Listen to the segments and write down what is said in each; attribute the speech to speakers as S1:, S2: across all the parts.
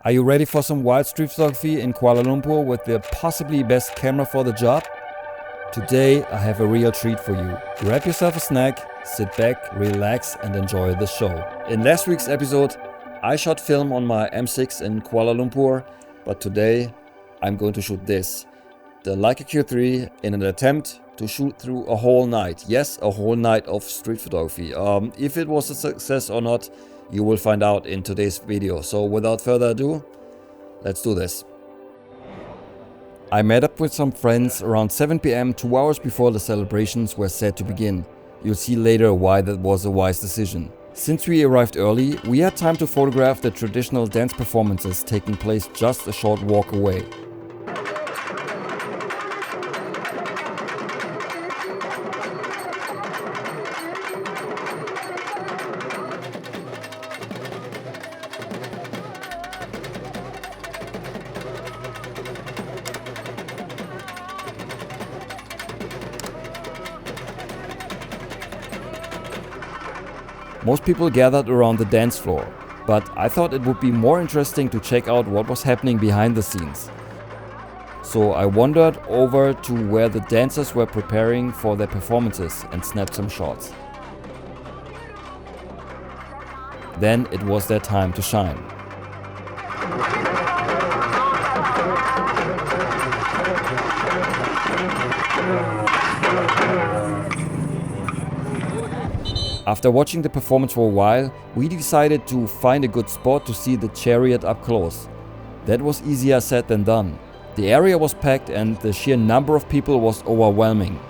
S1: Are you ready for some wild street photography in Kuala Lumpur with the possibly best camera for the job? Today I have a real treat for you. Grab yourself a snack, sit back, relax and enjoy the show. In last week's episode I shot film on my M6 in Kuala Lumpur, but today I'm going to shoot this, the Leica Q3, in an attempt to shoot through a whole night. Yes, a whole night of street photography. If it was a success or not, you will find out in today's video. So without further ado, let's do this. I met up with some friends around 7 PM, 2 hours before the celebrations were set to begin. You'll see later why that was a wise decision. Since we arrived early, we had time to photograph the traditional dance performances taking place just a short walk away. Most people gathered around the dance floor, but I thought it would be more interesting to check out what was happening behind the scenes. So I wandered over to where the dancers were preparing for their performances and snapped some shots. Then it was their time to shine. After watching the performance for a while, we decided to find a good spot to see the chariot up close. That was easier said than done. The area was packed and the sheer number of people was overwhelming.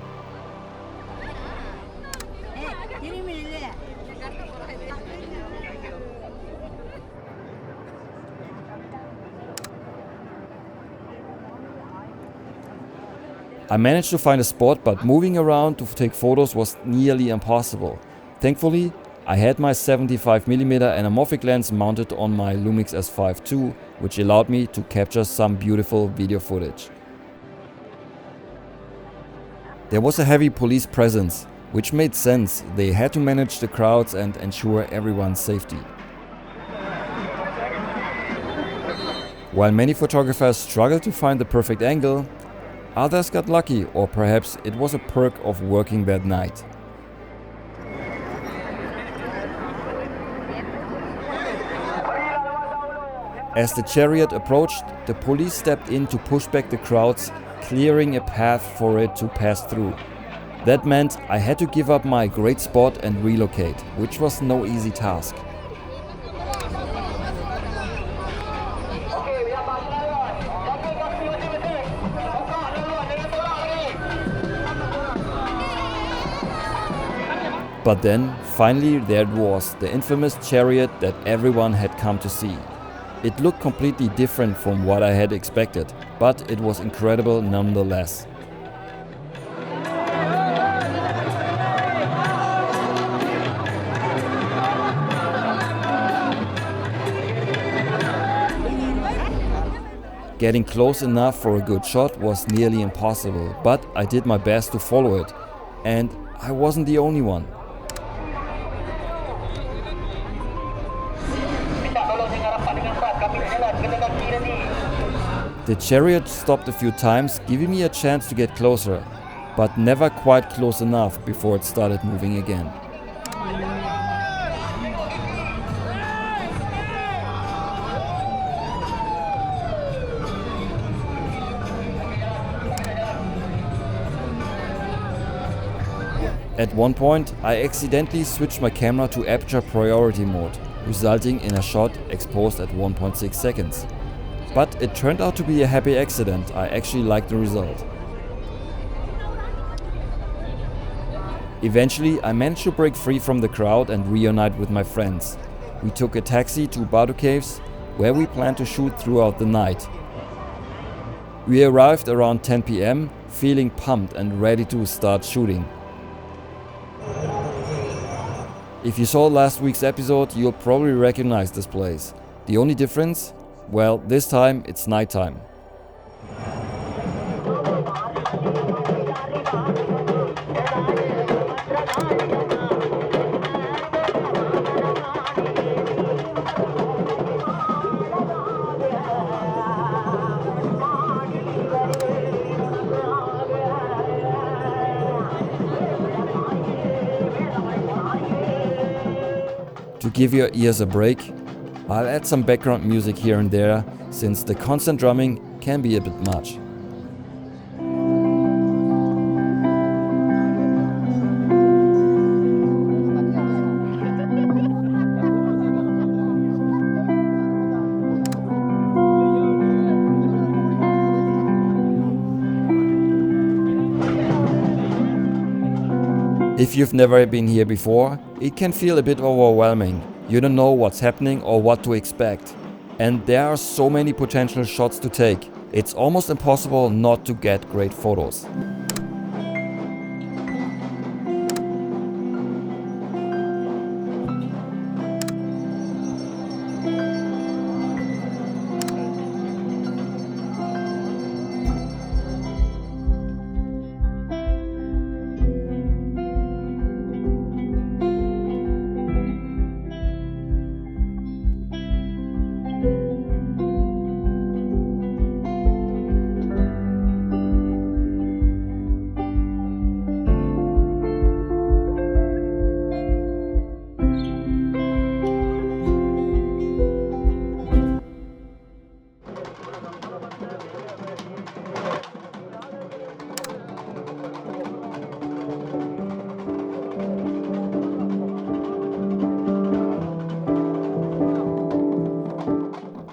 S1: I managed to find a spot, but moving around to take photos was nearly impossible. Thankfully, I had my 75mm anamorphic lens mounted on my Lumix S5 II, which allowed me to capture some beautiful video footage. There was a heavy police presence, which made sense. They had to manage the crowds and ensure everyone's safety. While many photographers struggled to find the perfect angle, others got lucky, or perhaps it was a perk of working that night. As the chariot approached, the police stepped in to push back the crowds, clearing a path for it to pass through. That meant I had to give up my great spot and relocate, which was no easy task. But then, finally there it was, the infamous chariot that everyone had come to see. It looked completely different from what I had expected, but it was incredible nonetheless. Getting close enough for a good shot was nearly impossible, but I did my best to follow it, and I wasn't the only one. The chariot stopped a few times, giving me a chance to get closer, but never quite close enough before it started moving again. At one point, I accidentally switched my camera to aperture priority mode, resulting in a shot exposed at 1.6 seconds. But it turned out to be a happy accident. I actually liked the result. Eventually, I managed to break free from the crowd and reunite with my friends. We took a taxi to Batu Caves, where we planned to shoot throughout the night. We arrived around 10 PM, feeling pumped and ready to start shooting. If you saw last week's episode, you'll probably recognize this place. The only difference? Well, this time it's nighttime. give your ears a break, I'll add some background music here and there, since the constant drumming can be a bit much. If you've never been here before, it can feel a bit overwhelming. You don't know what's happening or what to expect. And there are so many potential shots to take. It's almost impossible not to get great photos.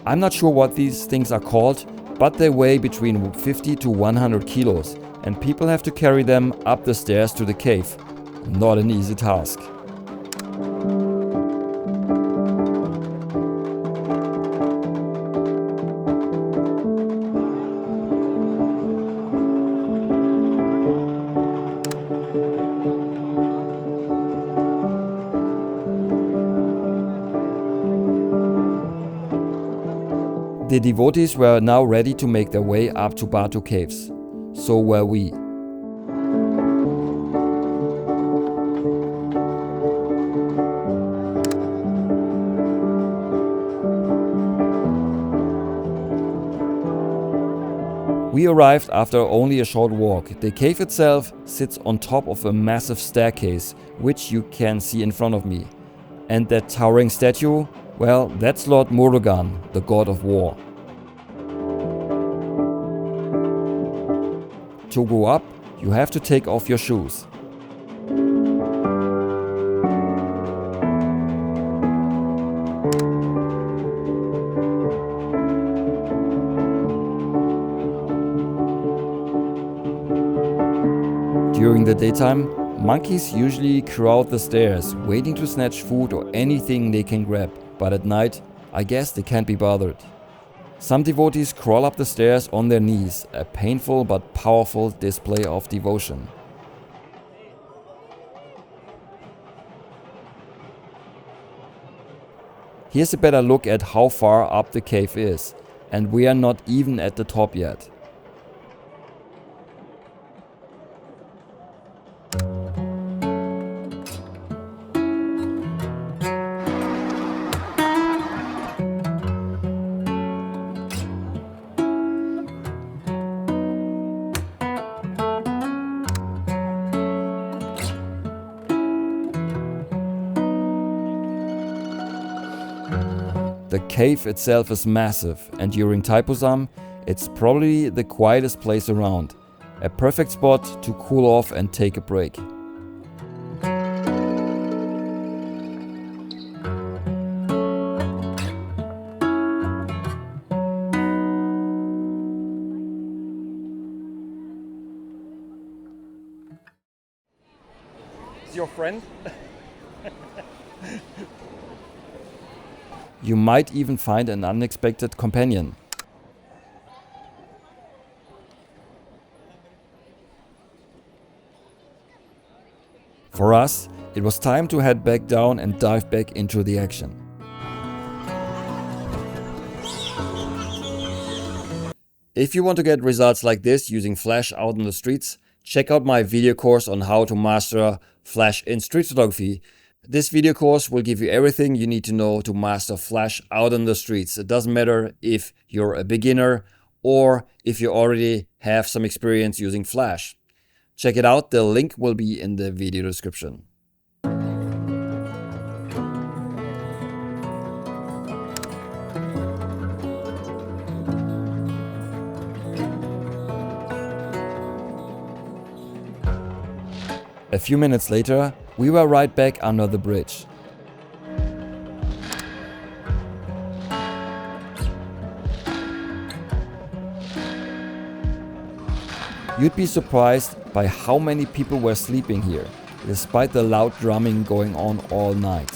S1: I'm not sure what these things are called, but they weigh between 50 to 100 kilos, and people have to carry them up the stairs to the cave. Not an easy task. The devotees were now ready to make their way up to Batu Caves. So were we. We arrived after only a short walk. The cave itself sits on top of a massive staircase, which you can see in front of me. And that towering statue, well, that's Lord Murugan, the god of war. To go up, you have to take off your shoes. During the daytime, monkeys usually crowd the stairs, waiting to snatch food or anything they can grab, but at night, I guess they can't be bothered. Some devotees crawl up the stairs on their knees, a painful but powerful display of devotion. Here's a better look at how far up the cave is, and we are not even at the top yet. The cave itself is massive, and during Thaipusam, it's probably the quietest place around. A perfect spot to cool off and take a break.
S2: Is your friend?
S1: You might even find an unexpected companion. For us, it was time to head back down and dive back into the action. If you want to get results like this using flash out on the streets, check out my video course on how to master flash in street photography. This video course will give you everything you need to know to master flash out on the streets. It doesn't matter if you're a beginner or if you already have some experience using flash. Check it out, the link will be in the video description. A few minutes later, we were right back under the bridge. You'd be surprised by how many people were sleeping here, despite the loud drumming going on all night.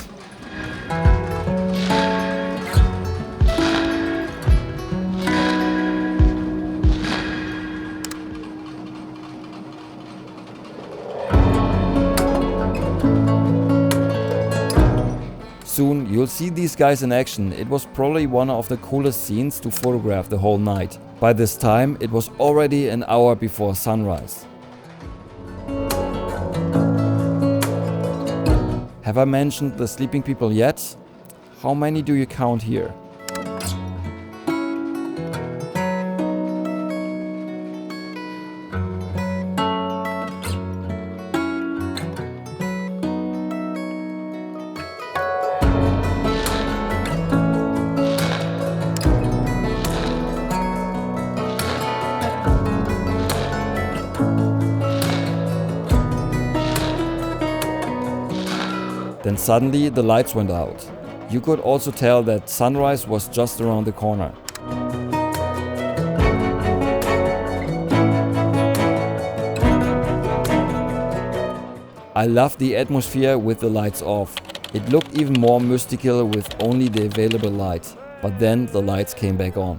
S1: Soon you'll see these guys in action. It was probably one of the coolest scenes to photograph the whole night. By this time it was already an hour before sunrise. Have I mentioned the sleeping people yet? How many do you count here? Then suddenly the lights went out. You could also tell that sunrise was just around the corner. I loved the atmosphere with the lights off. It looked even more mystical with only the available light. But then the lights came back on.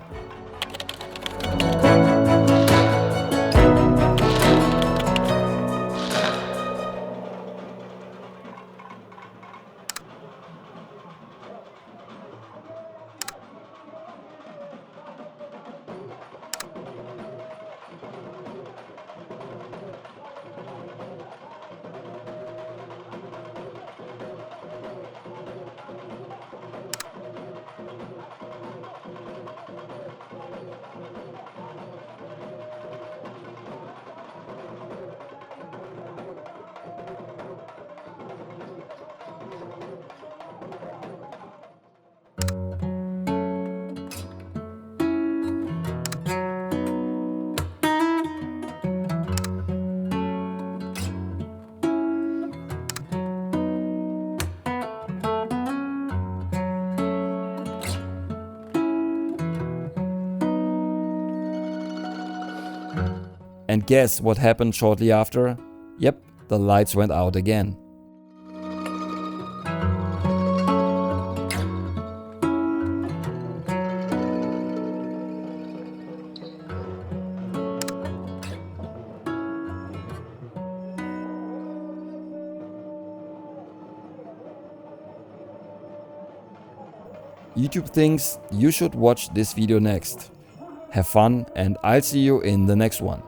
S1: And guess what happened shortly after? Yep, the lights went out again. YouTube thinks you should watch this video next. Have fun and I'll see you in the next one.